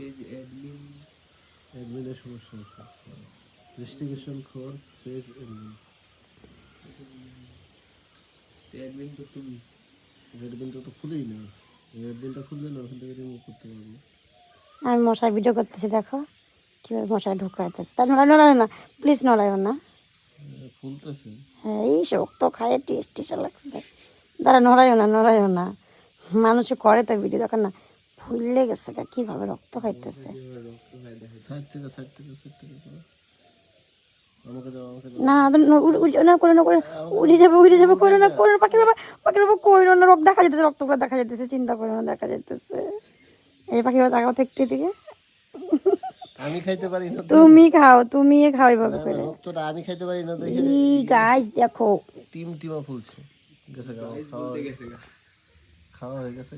Page admin অ্যাডমিনের সমস্যা আছে restriction for page admin admin তো তুমি অ্যাডমিনটা তো খুলেই না অ্যাডমিনটা খুললে না ওখান থেকে রিমুভ করতে পারবো আমি মশার ভিডিও করতেছি, দেখো কীভাবে মশায় ঢুকাইতেছে। তা নড়ায় না, প্লিজ নড়ায় না। খুলতেছে হ্যাঁ, এই শক্ত খায় টেস্ট লাগছে। দাঁড়া, নড়াইও না। মানুষে করে তো ভিডিও, দেখেন না ফুললে গেছে কীভাবে রক্ত খাইতেছে। রক্ত ভাই দেখা সাইড থেকে করো। আমাকে দাও না উড়ে যাবে করে না পাখির বাবা কইরো না, রক্ত দেখা যেতেছে, রক্তগুলো দেখা যেতেছে, চিন্তা করে না, দেখা যেতেছে। এই পাখি বাবা তাকাও তো একটু দিকে। আমি খাইতে পারি না তুমি খাও এইভাবে করে। রক্তটা আমি খাইতে পারি না দেখে ই গাইস দেখো টিমা ফুলছে গেছে গেছে খাওয়া হয়ে গেছে